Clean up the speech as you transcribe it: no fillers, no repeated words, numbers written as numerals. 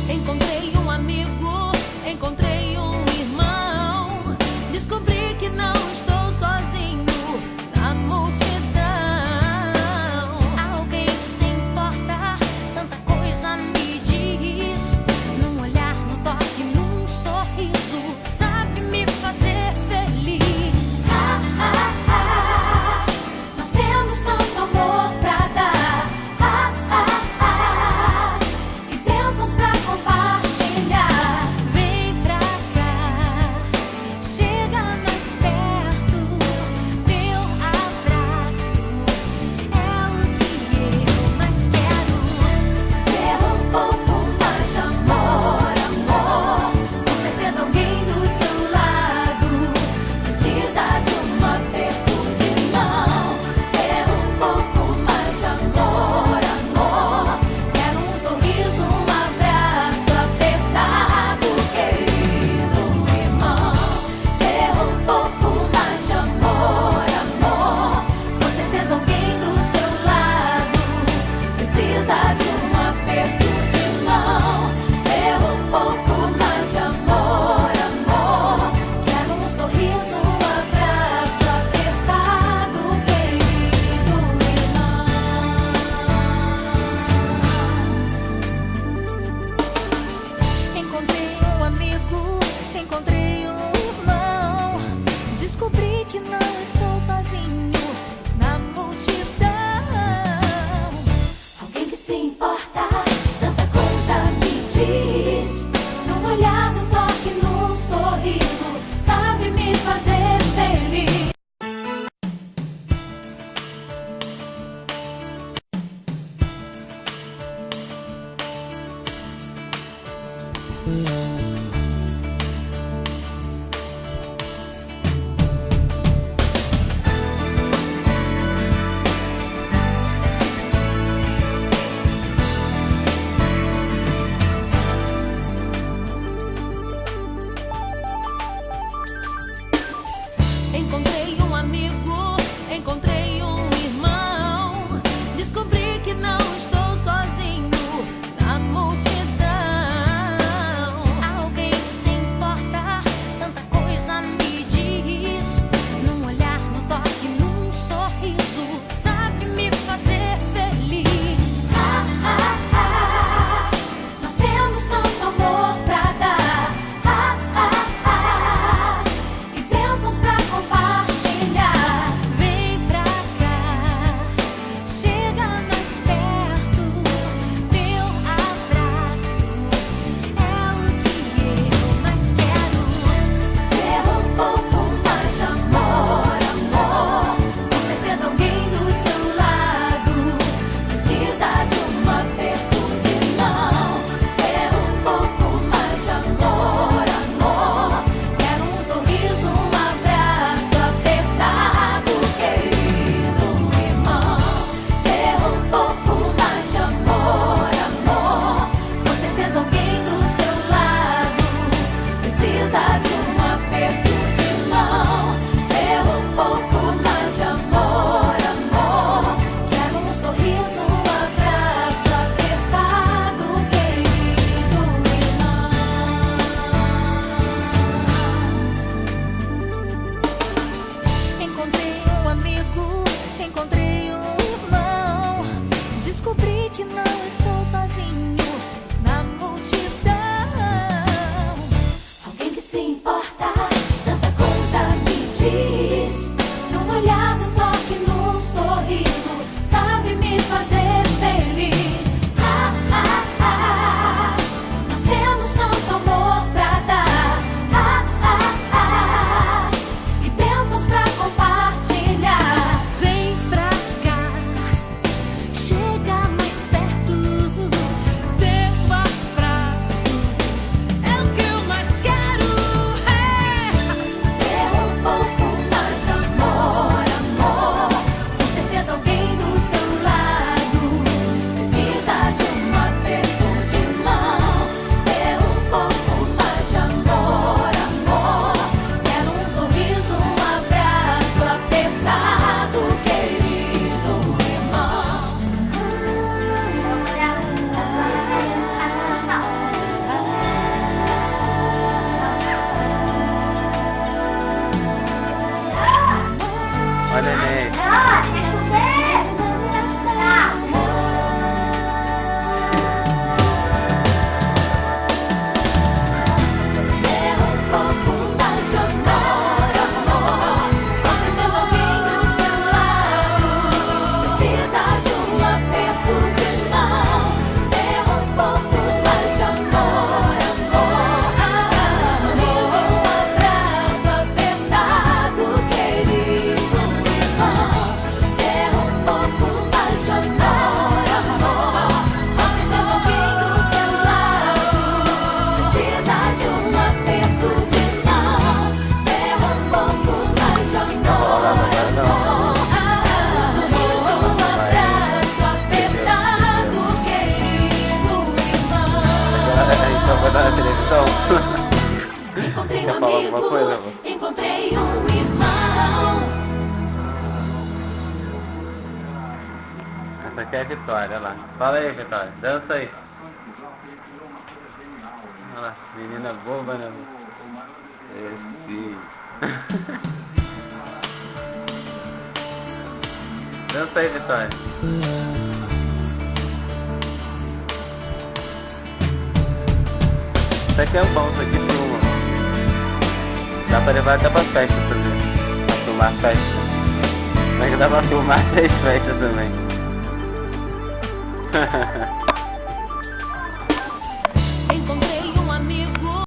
Encontrei um amigo, encontrei um irmão. Descobri que não estou sozinho na multidão. Alguém que se importa, tanta coisa me diz. Num olhar, num toque, num sorriso, sabe me fazer feliz. Nós temos tanto amor pra dar. E bênçãos pra compartilhar. Vem pra cá, chega mais perto. Teu abraço é o que eu mais quero. Ter um pouco mais de amor, amor. Com certeza alguém do seu lado precisa de um aperto de mão. Ter um pouco mais de amor, amor. Quero um sorriso, um abraço apertado, querido irmão. Ter um pouco mais de amor, amor. Com certeza alguém do seu lado precisa de um aperto de mão. Ter um pouco mais de amor, amor. Quero um sorriso, um abraço apertado, querido irmão. Encontrei um amigo, encontrei um irmão. Descobri que não estou sozinho na multidão. Alguém que se importa, tanta coisa me diz. Num olhar, num toque, num sorriso, sabe me fazer feliz. Encontrei um amigo, encontrei um irmão. Descobri que não estou sozinho na multidão. então. Encontrei Quer um falar alguma amigo, coisa, amor? encontrei um irmão. Essa aqui é a Vitória, olha lá. Fala aí, Vitória. Dança aí. Olha lá, menina boba, né? Esse. Dança aí, Vitória. Isso aqui é bom, isso aqui filma. Dá pra levar até pra festa também. Pra filmar festa. Mas dá pra filmar 3 festas também.